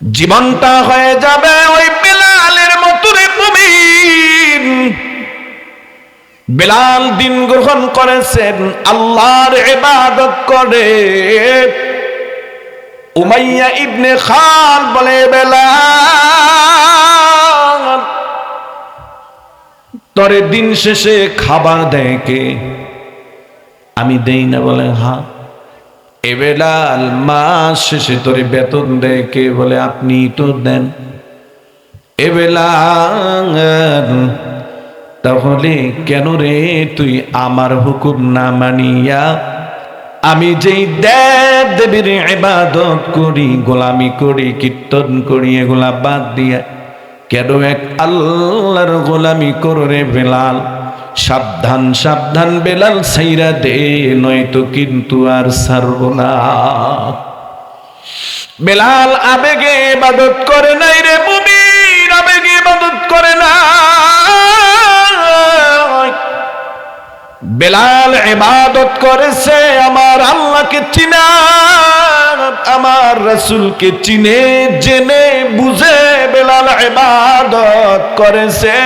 জীবনটা হয়ে যাবে ওই বেলালের মতো রে মুমিন। বেলাল দিন গ্রহণ করেছেন, আল্লাহর ইবাদত করে। উমাইয়া ইবনে খাল বলে, বেলাল তরে দিন শেষে খাবার দেয় কে? আমি দেই না। বলে হ্যাঁ। এ বেলাল মাস শেষে তোরে বেতন দেয় কে? বলে আপনি তো দেন। এ বেলাল তাহলে কেন রে তুই আমার হুকুম না মানিয়া আমি যেই দেব দেবীর ইবাদত করি, গোলামি করি, কীর্তন করি, এগুলা বাদ দিয়া কেন এক আল্লাহর গোলামি করো রে বেলাল? সাবধান সাবধান বেলাল, ছাইরা দে, নয়তো কিন্তু আর ছাড়ব না। বেলাল আবেগে ইবাদত করে নাই রে মুমিন, আবেগে ইবাদত করে না। বেলাল ইবাদত করেছে আমার আল্লাহকে চিনা, আমার রাসূলকে চিনে জেনে বুঝে বেলাল ইবাদত করেছে।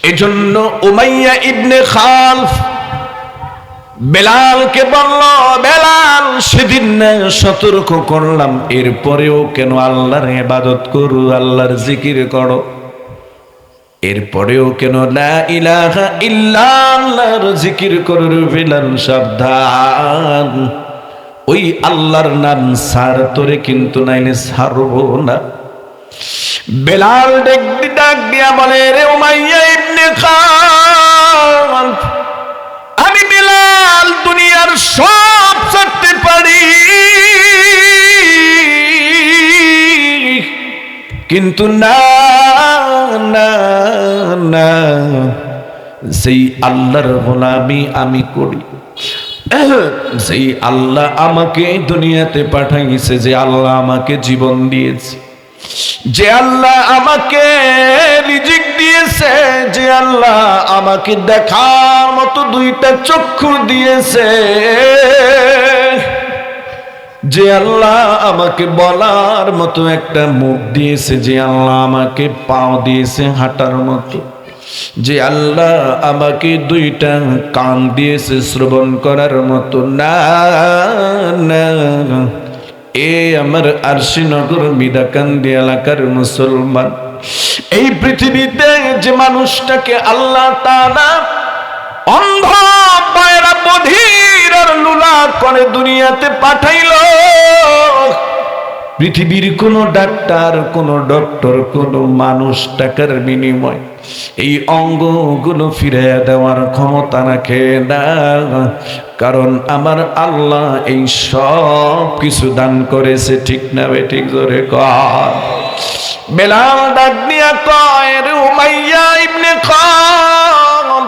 এজন্য উমাইয়া ইবনে খালফ বেলালকে বলল, বেলাল সেদিন না সতর্ক করলাম, এরপরেও কেন আল্লাহর ইবাদত করো, আল্লাহর জিকির করো, এরপরেও কেন লা ইলাহা ইল্লাল্লাহর জিকির করো? বেলাল সাবধান, ওই আল্লাহর নাম ছাড়, তোরে কিন্তু নাইলে ছাড়বো না। বেলাল ডাক দিয়া বলে, রে উমাইয়া ইবনে খালফ, আমি বেলাল দুনিয়ার সব ছাড়তে পারি, কিন্তু না না না, সেই আল্লাহর গোলামি আমি করি। সেই আল্লাহ আমাকে দুনিয়াতে পাঠাইছে, যে আল্লাহ আমাকে জীবন দিয়েছে, যে আল্লাহ আমাকে রিজিক দিয়েছে, যে আল্লাহ আমাকে দেখার মতো দুইটা চক্ষু দিয়েছে, যে আল্লাহ আমাকে বলার মতো একটা মুখ দিয়েছে, যে আল্লাহ আমাকে পাও দিয়েছে হাঁটার মতো, যে আল্লাহ আমাকে দুইটা কান দিয়েছে শ্রবণ করার মতো, না না, এ আমার আরশিনগর মিদাকান্দি এলাকার মুসলমান, এই পৃথিবীতে যে মানুষটাকে আল্লাহ তাআলা অন্ধ পায়রা বধির আর লুলা করে দুনিয়াতে পাঠাইলো, পৃথিবীর কোন ডাক্তার, কোন ডক্টর, কোন মানুষ টাকার বিনিময় এই অঙ্গগুলো ফিরিয়ে দেওয়ার ক্ষমতা রাখে না। কারণ আমার আল্লাহ এই সব কিছু দান করেছে, ঠিক না বেঠিক? জোরে কর। বেলাল ডাক দিয়া কয়, রে উমাইয়া ইবনে খালফ,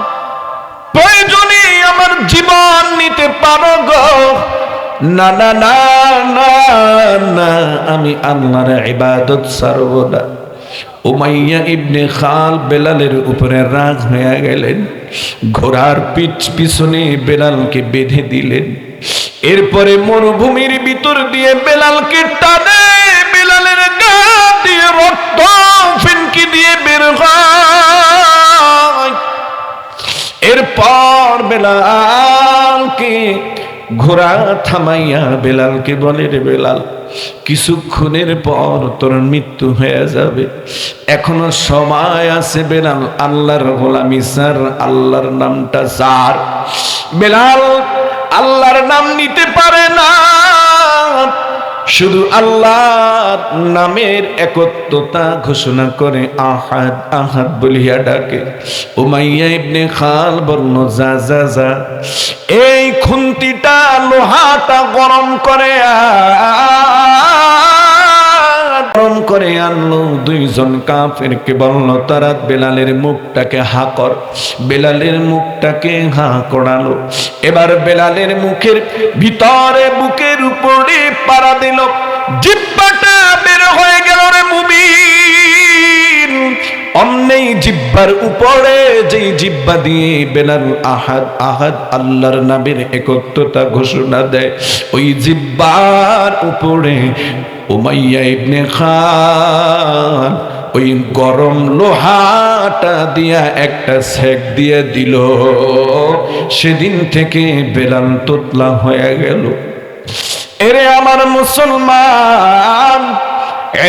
প্রয়োজনে আমার জীবন নিতে পারো গো, না না না না না, আমি আল্লাহর ইবাদত ছাড়ব না। উমাইয়া ইবনে খালফ বেলালের উপরে রাগ হয়ে গেলেন, ঘোড়ার পিছনে বেলালকে বেঁধে দিলেন, এরপরে মরুভূমির ভিতর দিয়ে বেলালকে টানে, বেলালের গা দিয়ে রক্ত ফিনকি দিয়ে বের হয়। এরপর বেলালকে ঘোড়া থামাইয়া বেলালকে বলে, রে বেলাল, কিছুক্ষণের পর তোর মৃত্যু হয়ে যাবে, এখনো সময় আছে বেলাল, আল্লাহর গোলামি ছাড়, আল্লাহর নামটা ছাড়। বেলাল আল্লাহর নাম নিতে পারে না, শুধু আল্লাহর নামের একত্বতা ঘোষণা করে আহাদ আহাদ বলিয়া ডাকে। উমাইয়া ইবনে খালফ বলল, যা যা যা, এই খুন্তিটা লোহাটা গরম করে আনলো। দুইজন কাফেরকে বলল, তারা বেলালের মুখটাকে হা কর। বেলালের মুখটাকে হা করালো। এবার বেলালের মুখের ভিতরে, বুকের উপরে পাড়া দিল, জিহ্বাটা বের হয়ে গেল রে মুমিন। অমনি জিহ্বার উপরে যেই জিহ্বা দিয়ে বেলাল আহাদ আহাদ আল্লাহর নামের একত্বতা ঘোষণা দেয়, ওই জিহ্বার উপরে উমাইয়া ইবনে খান ওই গরম লোহাটা দিয়া একটা সেক দিয়ে দিল। সেদিন থেকে বেলাল তোতলা হয়ে গেল। এরে আমার মুসলমান,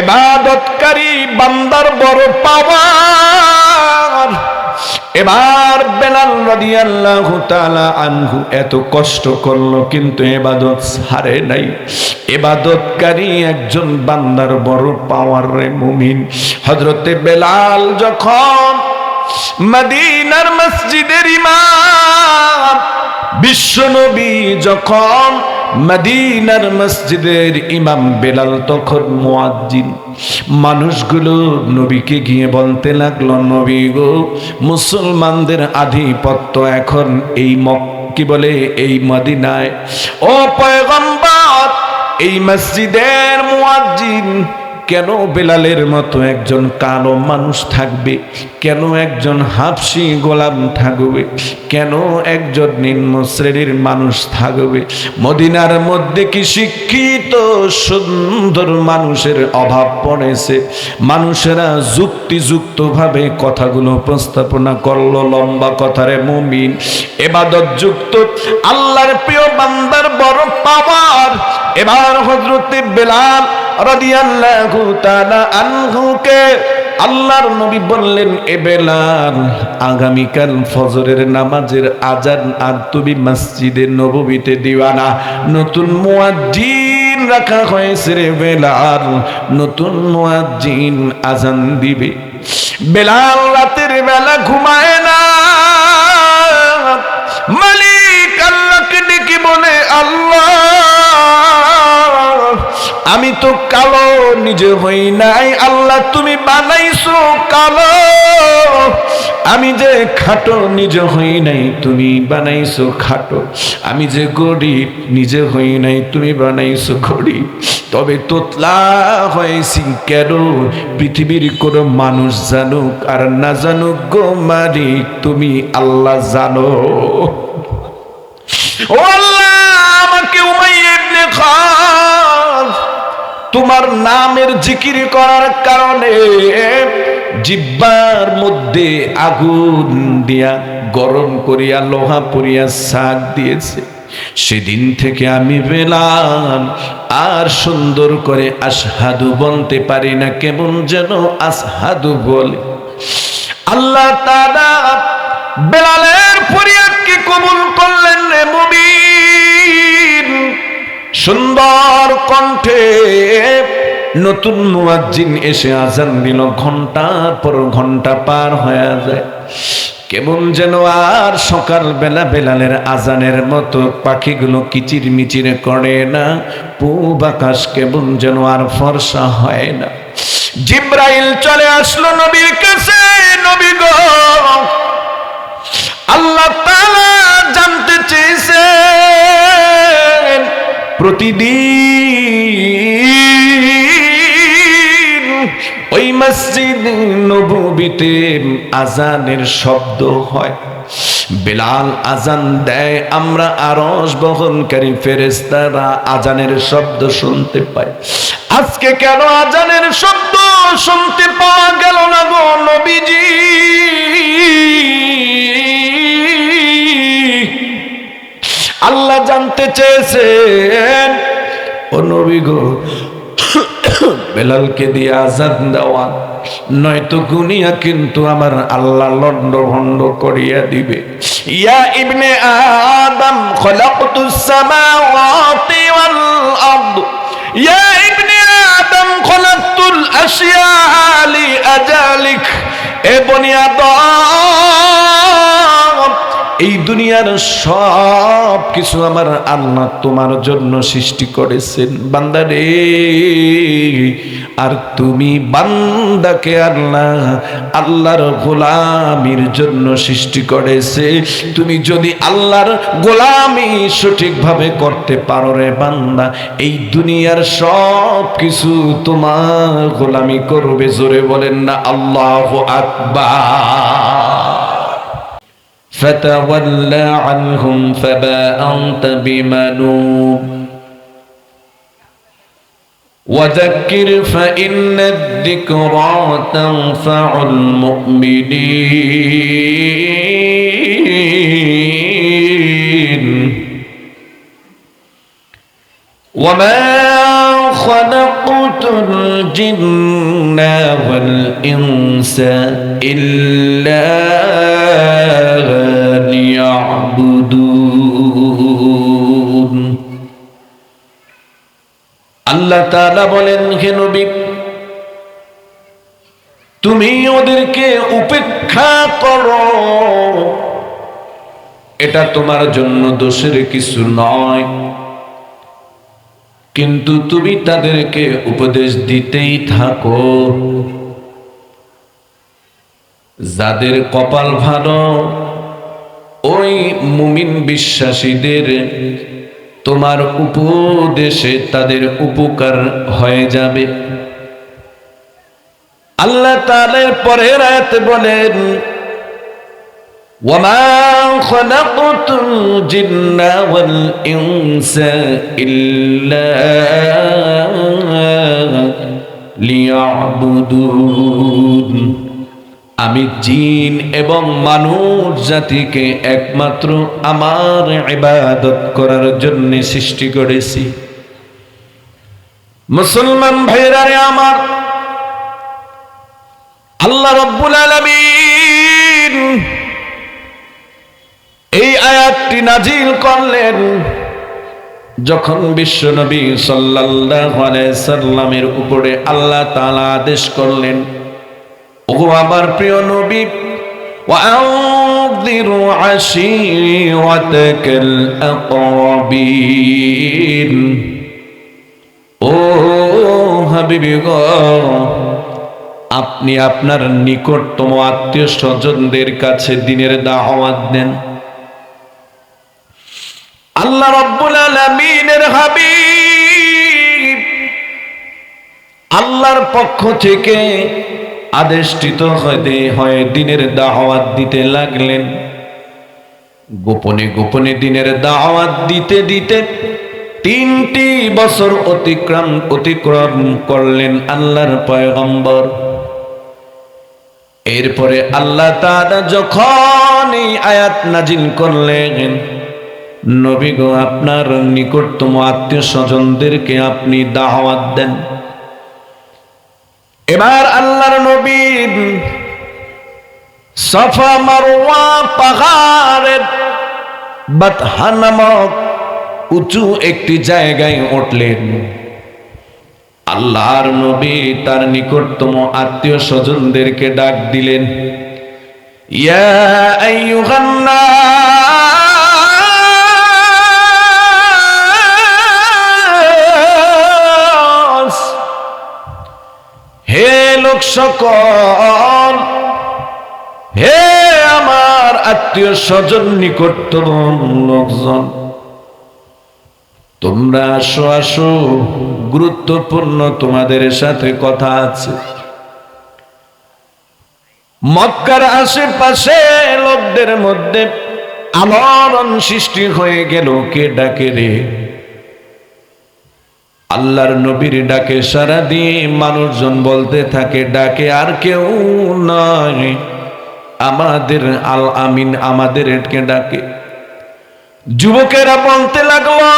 ইবাদতকারী বান্দার বড় পাওয়ার। এবার বেলাল রাদিয়াল্লাহু তাআলা আনহু এত কষ্ট করলো কিন্তু ইবাদত ছাড়ে নাই। ইবাদতকারী একজন বান্দার বড় পাওয়ার রে মুমিন। হযরতে বেলাল যখন মদিনার মসজিদের ইমাম, বিশ্বনবী যখন মদিনার মসজিদের ইমাম, বেলাল তখন মুয়াজ্জিন। মানুষগুলো নবীকে গিয়ে বলতে লাগলো, নবী গো, মুসলমানদের আধিপত্য এখন এই কি বলে এই মদিনায়। ও পয়গম্বর, এই মসজিদের মুয়াজ্জিন কেন বেলালের মতো একজন কালো মানুষ থাকবে? কেন একজন হাবশি গোলাম থাকবে? কেন একজন নিম্ন শ্রেণীর মানুষ থাকবে? মদিনার মধ্যে কি শিক্ষিত সুন্দর মানুষের অভাব পড়েছে? মানুষেরা যুক্তিযুক্তভাবে কথাগুলো উপস্থাপনা করলো। লম্বা কথারে মুমিন, ইবাদত যুক্ত আল্লাহর প্রিয় বান্দার বড় পাওয়ার। এবার হযরতে বেলাল রাদিয়াল্লাহু তাআলা আনহুকে আল্লাহর নবী বললেন, এ বেলাল, আগামীকাল ফজরের নামাজের আজান আর তুমি মসজিদে নববীতে দিবা না। নতুন মুয়াজ্জিন রাখা হয়েছে রে বেলাল, নতুন মুয়াজ্জিন আজান দিবে। বেলাল রাতের বেলা ঘুমায় না, মালিক আল্লাহকে ডেকে বলে, আল্লাহ, আমি তো কালো নিজে হই নাই, আল্লাহ তুমি বানাইছো কালো। আমি যে খাটো নিজে হই নাই, তুমি বানাইছো খাটো। আমি যে গরিব নিজে হই নাই, তুমি বানাইছো গরিব। তবে তোতলা হয়েছি কেন? পৃথিবীর কোনো মানুষ জানুক আর না জানুক গো মালিক, তুমি আল্লাহ জানো। ও আল্লাহ, আমাকে উমাইয়া ইবনে খান তোমার নামের জিকির করার কারণে জিহ্বার মধ্যে আগুন দিয়া গরম করিয়া লোহা পুরিয়া শাক দিয়েছে। সেদিন থেকে আমি বেলাল আর সুন্দর করে আশহাদু বলতে পারি না, কেমন যেন আশহাদু বলে। আল্লাহ তাআলা বেলালের ফরিয়াদকে কবুল করলেন রে মুমিন। সুন্দর কণ্ঠে নতুন মুয়াজ্জিন এসে আজান দিল। ঘন্টার পর ঘন্টা পার হয়ে যায়, কেমন যেন আর সকালবেলা বেলালের আজানের মতো পাখিগুলো কিচির মিচির করে না, পূব আকাশ কেমন যেন আর ফর্সা হয় না। জিব্রাইল চলে আসলো নবীর কাছে, নবী গো, আল্লাহ তাআলা জানতে চেয়েছেন প্রতিদিন ওই মসজিদ নববীতে আজানের শব্দ হয়। বেলাল আজান দেয়, আমরা আরশ বহনকারী ফেরেশতারা আজানের শব্দ শুনতে পাই। আজকে কেন আজানের শব্দ শুনতে পাওয়া গেল না গো নবীজি? আল্লাহ জানতে চেয়েছেন, ও নবী গো, বেলালকে দিয়ে আজান দেওয়া, নয়তো গুনিয়া কিন্তু আমার আল্লাহ লন্ড ভন্ড করিয়া দিবে। ইয়া ইবনে আদম খলাকতুস সামাওয়াতি ওয়াল আরদ, ইয়া ইবনে আদম খলাকতুল আশিয়া লি আজালিক। এ বনি আদম, এই দুনিয়ার সব কিছু আমার আল্লাহ তোমার জন্য সৃষ্টি করেছেন বান্দারে। আর তুমি বান্দাকে আল্লাহর গোলামির জন্য সৃষ্টি করেছে। তুমি যদি আল্লাহর গোলামি সঠিকভাবে করতে পারো রে বান্দা, এই দুনিয়ার সব কিছু তোমার গোলামি করবে। জোরে বলেন না আল্লাহু আকবার। فتولى عنهم فما أنت بملوم وذكر فإن الذكرى تنفع المؤمنين وما خلقت الجن والإنس إلا ليعبدون। আল্লাহ তাআলা বলেন, হে নবী তুমি ওদেরকে উপেক্ষা করো, এটা তোমার জন্য দোষের কিছু নয়, কিন্তু তুমি তাদেরকে উপদেশ দিতেই থাকো। যাদের কপাল ভালো ওই মুমিন বিশ্বাসীদের তোমার উপদেশে তাদের উপকার হয়ে যাবে। আল্লাহ তাআলা পরের আয়াতে বলেন, ওয়ামা খালাকতুল জিন্না ওয়াল ইনসা ইল্লা লিয়াবুদুন। আমি জিন এবং মানুষ জাতিকে একমাত্র আমার ইবাদত করার জন্য সৃষ্টি করেছি। মুসলমান ভাইরা আমার, আল্লাহ রাব্বুল আলামিন এই আয়াতটি নাজিল করলেন যখন বিশ্বনবী সাল্লাল্লাহু আলাইহি সাল্লামের উপরে আল্লাহ তাআলা আদেশ করলেন, ওগো আমার প্রিয় নবী, ওয়াআযিরু আশীরাতাকাল আকরাবিন, ও হাবিবি গো আপনি আপনার নিকটতম আত্মীয় স্বজনদের কাছে দ্বীনের দাওয়াত দেন। আল্লাহ রাব্বুল আলামিনের হাবিব আল্লাহর পক্ষ থেকে আদেশিত হয়ে দ্বীনের দাওয়াত দিতে লাগলেন। গোপনে গোপনে দ্বীনের দাওয়াত দিতে দিতে 3টি বছর অতিক্রম করলেন আল্লাহর পয়গম্বর। এরপরে আল্লাহ তাআলা যখন এই আয়াত নাজিল করলেন, নবী গো আপনার নিকটতম আত্মীয় স্বজনদেরকে আপনি দাওয়াত দেন। এবার আল্লাহর নবী সাফা মারওয়া পাহাড়ের বাতহা নামক উঁচু একটি জায়গায় উঠলেন। আল্লাহর নবী তার নিকটতম আত্মীয় স্বজনদেরকে ডাক দিলেন, ইয়া আইয়ুহান নাস, হে লোক সকল, হে আমার আত্মীয় স্বজন নিকটতম লোকজন, তোমরা আসো আসো, গুরুত্বপূর্ণ তোমাদের সাথে কথা আছে। মক্কার আশেপাশে লোকদের মধ্যে আলোড়ন সৃষ্টি হয়ে গেল, কে ডাকে রে? আল্লাহর নবীর ডাকে সাড়া দিয়ে মানুষজন বলতে থাকে, ডাকে আর কেউ নয়, আমাদের আল আমিন আমাদেরকে ডাকে। যুবকেরা বলতে লাগলো,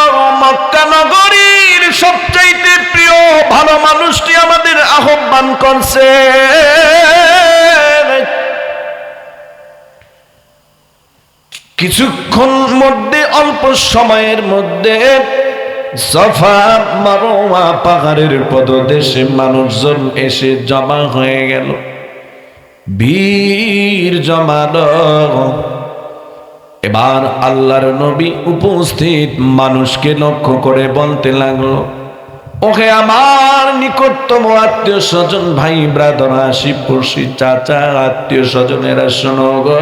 মক্কা নগরীর সবচাইতে প্রিয় ভালো মানুষটি আমাদের আহ্বান করছে। কিছুক্ষণ মধ্যে, অল্প সময়ের মধ্যে সাফা মারওয়া পাহাড়ের পদদেশে মানুষজন এসে জমা হয়ে গেল, ভিড় জমালো। এবার আল্লাহর নবী উপস্থিত মানুষকে লক্ষ্য করে বলতে লাগলো, ওহে আমার নিকটতম আত্মীয় স্বজন, ভাই ব্রাদার, আশি পড়শি, চাচা, আত্মীয় স্বজনেরা, শোনো গো,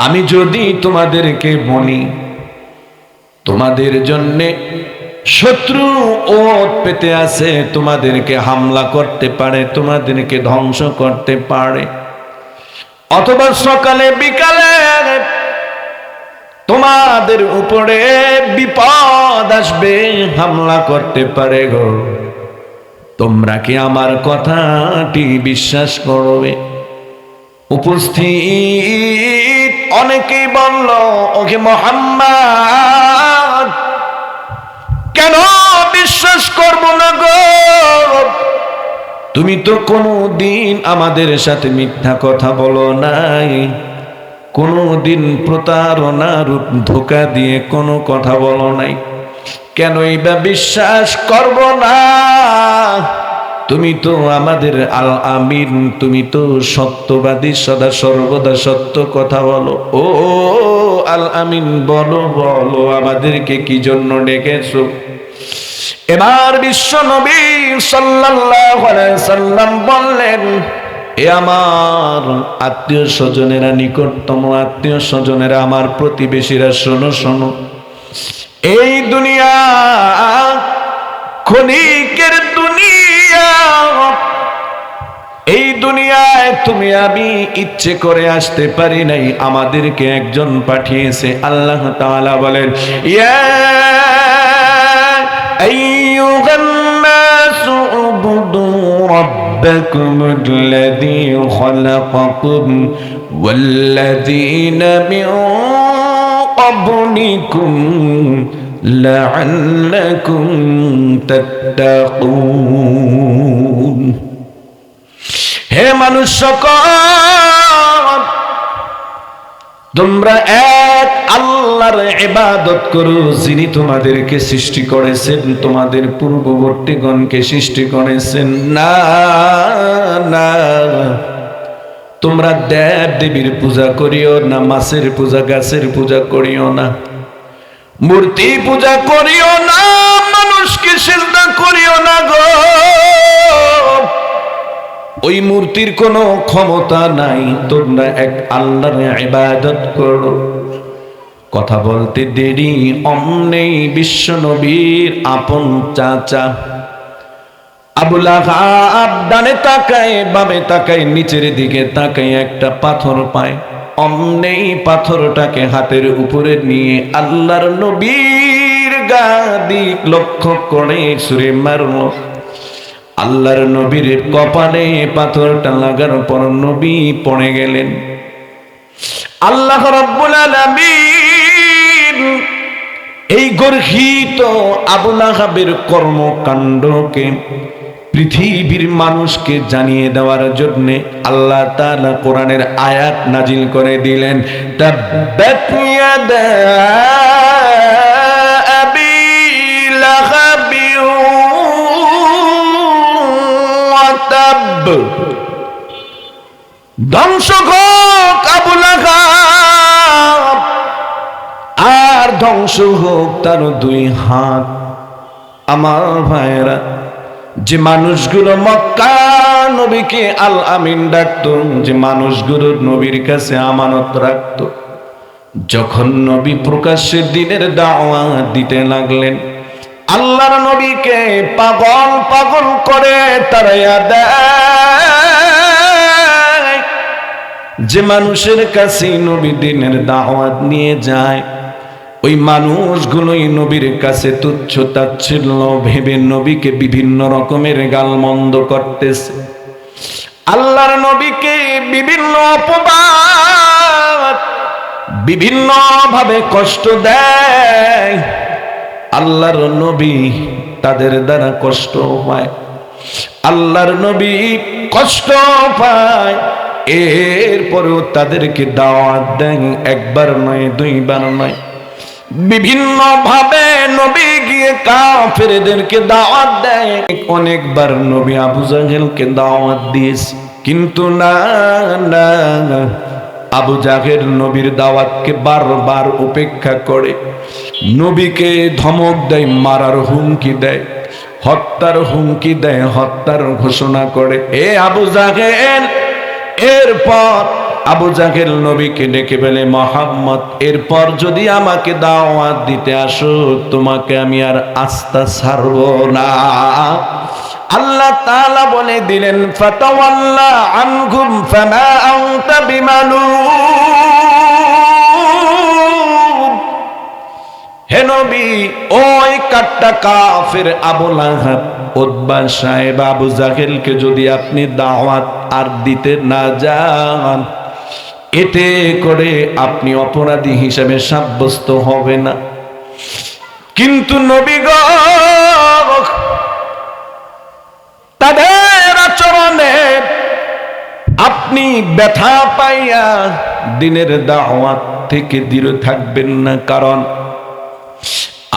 আমি যদি তোমাদেরকে বলি তোমাদের জন্যে শত্রু ওত পেতে আছে, তোমাদেরকে হামলা করতে পারে, তোমাদেরকে ধ্বংস করতে পারে, অথবা সকালে বিকালে তোমাদের উপরে বিপদ আসবে, হামলা করতে পারে গো, তোমরা কি আমার কথাটি বিশ্বাস করবে? উপস্থিত অনেকেই বলল, ওকে মুহাম্মদ, কেন বিশ্বাস করব না গো? তুমি তো কোনদিন আমাদের সাথে মিথ্যা কথা বলো নাই, কোনদিন প্রতারণার ধোঁকা দিয়ে কোনো কথা বলো নাই, কেনই বা বিশ্বাস করব না? তুমি তো আমাদের আল আমিন, তুমি তো সত্যবাদী, সদা সর্বদা সত্য কথা বলো। ও আল আমিন, বলো বলো, আমাদেরকে কি জন্য ডেকেছো? এবার বিশ্ব নবী সাল্লাল্লাহু আলাইহি সাল্লাম বললেন, এ আমার আত্মীয় স্বজনেরা, নিকটতম আত্মীয় স্বজনেরা, আমার প্রতিবেশীরা, শোনো শোনো, এই দুনিয়া ক্ষণিকের দুনিয়া, এই দুনিয়ায় তুমি আমি ইচ্ছে করে আসতে পারি নাই, আমাদেরকে একজন পাঠিয়েছে। আল্লাহ তাআলা বলেন, ইয়া আইয়ুহান নাসু উবুদু রাব্বাকুমুল্লাযী খালাকাকুম ওয়াল্লাযীনা মিন ক্বাবলিকুম লাআল্লাকুম তাত্তাকুন। হে মানুষ সকল, তোমরা এক আল্লাহর ইবাদত করো, যিনি তোমাদেরকে সৃষ্টি করেছেন, তোমাদের পূর্ববর্তীগণকে সৃষ্টি করেছেন। না না, তোমরা দেব দেবীর পূজা করিও না, মাছের পূজা, গাছের পূজা করিও না, মূর্তি পূজা করিও না, মানুষকে সিজদা করিও না গো। ওই মূর্তির কোনো ক্ষমতা নাই, তোমরা এক আল্লাহর ইবাদত করো। কথা বলতে দেরি, অমনেই বিশ্ব নবীর আপন চাচা আবু লাহাব ডানে তাকায়, বামে তাকায়, নিচের দিকে তাকায়, একটা পাথর পায়। অমনেই পাথরটাকে হাতের উপরে নিয়ে আল্লাহর নবীর গাদি লক্ষ্য করে ছুঁড়ে মারল। আল্লাহর নবীর কপালে পাথরটা লাগার পর নবী পড়ে গেলেন। আল্লাহ রাব্বুল আলামিন এই গর্হিত আবু লাহাবের কর্মকাণ্ডকে পৃথিবীর মানুষকে জানিয়ে দেওয়ার জন্য আল্লাহ তাআলা কোরআনের আয়াত নাজিল করে দিলেন, তাব্বাত ইয়াদা আবি লাহাবি ওয়া তাব, ধ্বংস হোক আবু লাহাব, আর ধ্বংস হোক তার দুই হাত। আমার ভাইরা, যে মানুষগুলো মক্কা নবীকে আল আমিন ডাকত, যে মানুষগুলো নবীর কাছে আমানত রাখত, যখন নবী প্রকাশ্যে দ্বীনের দাওয়াত দিতে লাগলেন, আল্লাহর নবীকে পাগল পাগল করে তাড়াইয়া দেয়। যে মানুষের কাছে নবী দ্বীনের দাওয়াত নিয়ে যায়, ওই মানুষগুলোই নবীর কাছে তুচ্ছ তাচ্ছিল্য ভেবে নবীকে বিভিন্ন রকমের গালমন্দ করতেছে, আল্লাহর নবীকে বিভিন্ন অপবাদ, বিভিন্ন ভাবে কষ্ট দেয়। আল্লাহর নবী তাদের দ্বারা কষ্ট পায়, আল্লাহর নবী কষ্ট পায়, এরপরেও তাদেরকে দাওয়াত দেন, একবার নয়, দুইবার নয়, বিভিন্ন ভাবে নবী গিয়ে কাফেরদেরকে দাওয়াত দেয়। অনেকবার নবী আবু জাহেলকে দাওয়াত দিয়েছে, কিন্তু না না, আবু জাহেল নবীর দাওয়াতকে বারবার উপেক্ষা করে, নবীকে ধমক দেয়, মারার হুমকি দেয়, হত্যার হুমকি দেয়, হত্যার ঘোষণা করে। এ আবু জাহেল, এরপর আবু জাহেল নবীকে ডেকে বলে, মুহাম্মদ এরপর যদি আমাকে দাওয়াত দিতে আসো, তোমাকে আমি আর আস্থা ছাড়ব না। আল্লাহ তাআলা বলে দিলেন, ফাতাওয়াল্লা আনহুম ফামা আনতা বিমালুম। হে নবী, ওই কাট্টা কাফের আবু লাহাব, উতবা সাহেব, আবু জাহেলকে যদি আপনি দাওয়াত আর দিতে না যান, এতে করে আপনি অপরাধী হিসেবে সাব্যস্ত হবে না। কিন্তু নবী গো, তাদের আচরণে আপনি ব্যথা পাইয়া দিনের দাওয়াত থেকে দূরে থাকবেন না, কারণ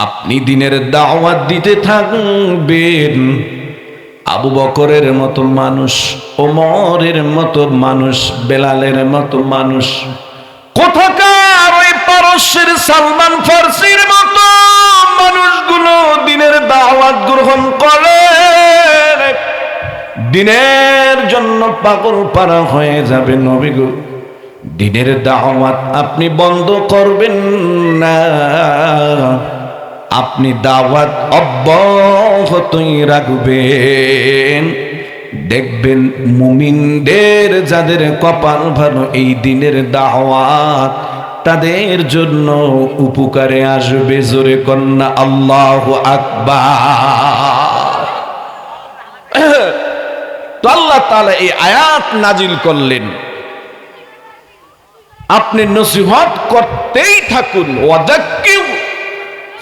আপনি দিনের দাওয়াত দিতে থাকবেন আবু বকরের মতো মানুষ, ওমরের মতো মানুষ, বেলালের মতো মানুষ, কোথাকার ওই পারস্যের সালমান ফার্সির মতো মানুষগুলো দিনের দাওয়াত গ্রহণ করে দিনের জন্য পাগল পারা হয়ে যাবে। নবী গো, দিনের দাওয়াত আপনি বন্ধ করবেন না, আপনি দাওয়াত অব্যাহতই রাখবেন। দেখবেন মুমিনদের যাদের কপাল ভালো, এই দিনের দাওয়াত তাদের জন্য উপকারে আসবে। জোরে কন্যা আল্লাহু আকবার। তো আল্লাহ তাআলা এই আয়াত নাজিল করলেন, আপনি নসিহত করতেই থাকুন। ওয়াযাক্কির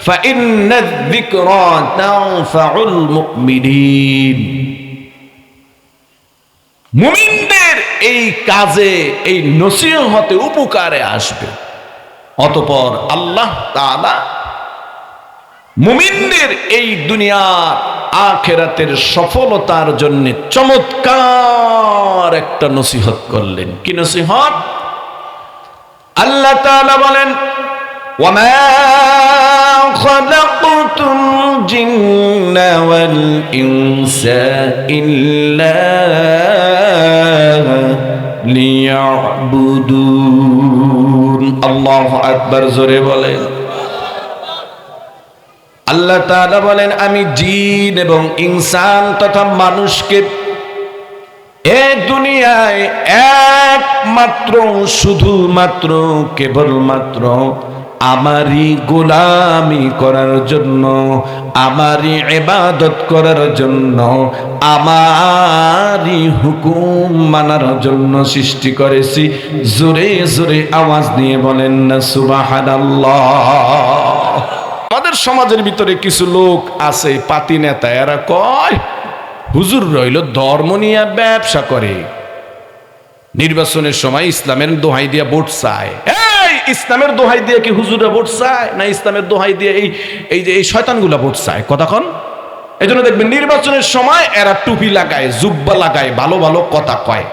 ফাইন্নায যিকরা তানফাউল মুমিনিন। মুমিনদের এই কাজে, এই নসিহতে উপকারে আসবে। অতঃপর আল্লাহ তাআলা মুমিনদের এই দুনিয়ার আখিরাতের সফলতার জন্য চমৎকার একটা নসিহত করলেন। কি নসিহত? আল্লাহ তাআলা বলেন, ওয়ামা খালাকতুল জিন্না ওয়াল ইনসা ইল্লা লিয়াবুদুন। আল্লাহু আকবার, জোরে বলেন। আল্লাহ তাআলা বলেন, আমি জিন এবং ইনসান তথা মানুষকে এই দুনিয়ায় একমাত্র, শুধুমাত্র, কেবলমাত্র আমারই গোলামি করার জন্য, আমারই ইবাদত করার জন্য, আমারই হুকুম মানার জন্য সৃষ্টি করেছি। জোরে জোরে আওয়াজ দিয়ে বলেন না সুবহানাল্লাহ। আমাদের সমাজের ভিতরে কিছু লোক আছে, পাতি নেতা, এরা কয় হুজুর রইল ধর্ম নিয়ে ব্যবসা করে, নির্বাচনের সময় ইসলামের দোহাই দিয়ে ভোট চায়। এই ইসলামের দোহাই দিয়ে কি হুজুররা ভোট চায় না ইসলামের দোহাই দিয়ে এই শয়তানগুলা ভোট চায়? কথা কন। এই জন্য দেখবেন নির্বাচনের সময় এরা টুপি লাগায়, জুব্বা লাগায়, ভালো ভালো কথা কয়।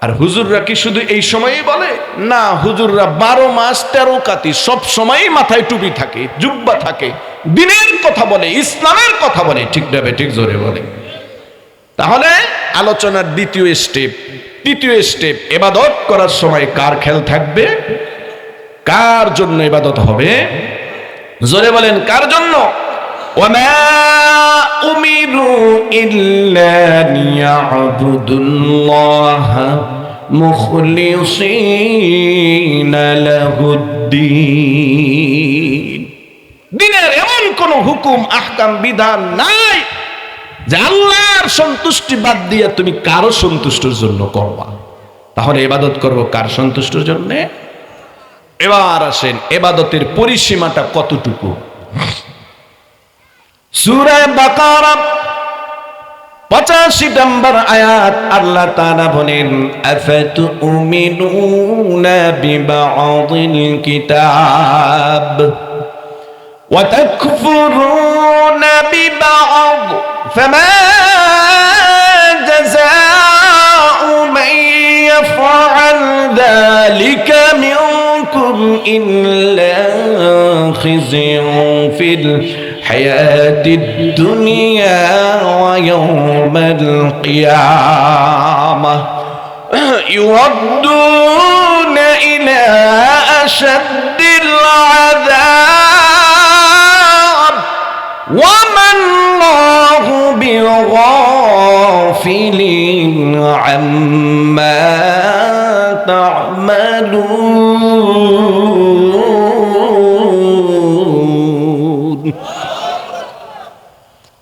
আর হুজুররা কি শুধু এই সময়ই বলে? না, হুজুররা 12 মাস 13 কাতি সব সময়ই মাথায় টুপি থাকে, জুব্বা থাকে, দিনের কথা বলে, ইসলামের কথা বলে। ঠিক না ঠিক? জোরে বলে। তাহলে আলোচনার দ্বিতীয় স্টেপ, তৃতীয় স্টেপ, ইবাদত করার সময় কার খেয়াল থাকবে? কার জন্য ইবাদত হবে? জোরে বলেন, কার জন্য? ওয়ামা উমিরু ইল্লা লিয়াবুদুল্লাহা মুখলিসিনা লাহুদ্দীন। দিনের এমন কোন হুকুম, আহকাম, বিধান নাই যে আল্লাহর সন্তুষ্টি বাদ দিয়ে তুমি কারো সন্তুষ্টির জন্য করবা। তাহলে ইবাদত করব কার সন্তুষ্টির জন্য? এবার আসেন, ইবাদতের পরিসীমাটা কতটুকু? সূরা বাকারা 85 নম্বর আয়াত আল্লাহ তাআলা বলেন, আফাতুমিনুনা বিবা'দিল কিতাব ওয়া তাকফুরুনা বিবা'দ ফামা জাযাউ মান ইয়াফআল যালিকা মিনকুম ইল্লা খিজিয়ুন ফিল হায়াতিদ দুনিয়া ওয়া ইয়াউমাল কিয়ামাহ ইউআদ্দুনা ইলা আশাদ্দিল আযাব ওয়া মাল্লাহু বিগাফিলিন আম্মা তা'মালুন।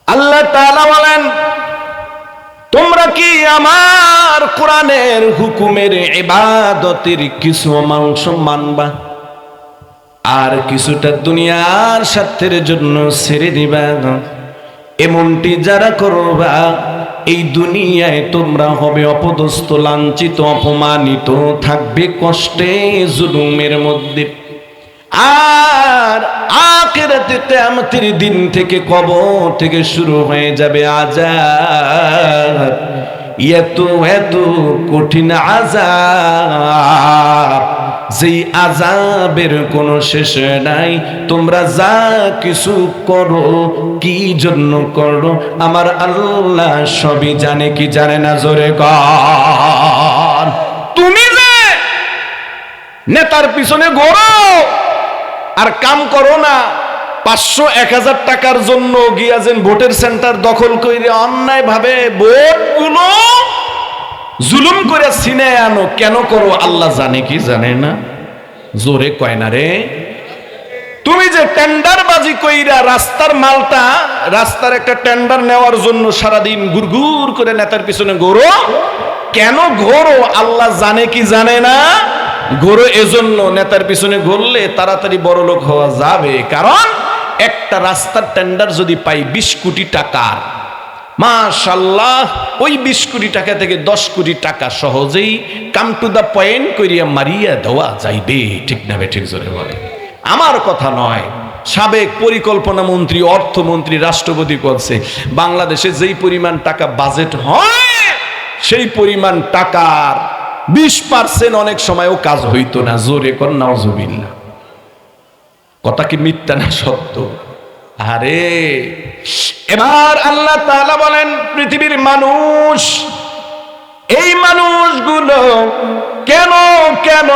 আল্লাহ তাআলা বলেন, তোমরা কি আমার কোরআনের হুকুমের ইবাদতের কিছু অংশ মানবা আর কিছুটা দুনিয়ার স্বার্থের জন্য ছেড়ে দিবা? এমনটি যারা করবা এই দুনিয়ায় তোমরা হবে অপদস্থ, লাঞ্ছিত, অপমানিত, থাকবে কষ্টে, জুলুমের মধ্যে। আর আখিরাতে কিয়ামতের দিন থেকে, কবর থেকে শুরু হয়ে যাবে আযাব। এত এত কঠিন আযাব, যেই আযাবের কোনো শেষ নাই। তোমরা যা কিছু করো, কি জন্য করো, আমার আল্লাহ সবই জানে। কি জানে না? জোরে কর। তুমি যে নেতার পিছনে ঘোরো আর কাম করো না, 500-1000 টাকার জন্য গিয়া যেন ভোটের সেন্টার দখল করে অন্যায় ভাবে ভোটগুলো জুলুম করে ছিনে আনো, কেন করো আল্লাহ জানে। কি জানে না? জোরে কয় না রে। তুমি যে টেন্ডারবাজি কইরা রাস্তার মালটা, রাস্তার একটা টেন্ডার নেওয়ার জন্য সারাদিন গুড়গুড় করে নেতার পিছনে ঘোরো, কেন ঘোরো আল্লাহ জানে। কি জানে না? ঘোরো এজন্য, নেতার পিছনে ঘুরলে তাড়াতাড়ি বড় লোক হওয়া যাবে। কারণ একটা রাস্তার টেন্ডার যদি পাই 20 কোটি টাকার, মাশাআল্লাহ, ওই 20 কোটি টাকা থেকে 10 কোটি টাকা সহজেই কাম টু দা পয়েন্ট করিয়া মারিয়া দেওয়া যাইবে। ঠিক না? ঠিক জোরে বলে। আমার কথা নয়, সাবেক পরিকল্পনা মন্ত্রী, অর্থমন্ত্রী, রাষ্ট্রপতি বলছে, বাংলাদেশে যেই পরিমাণ টাকা বাজেট হয় সেই পরিমাণ টাকার 20% অনেক সময়ও কাজ হইতো না। জোরে কর নাউজুবিল্লাহ। কথা কি মিথ্যা না সত্য? আরে এবার আল্লাহ তাআলা বলেন, পৃথিবীর মানুষ, এই মানুষগুলো কেন কেন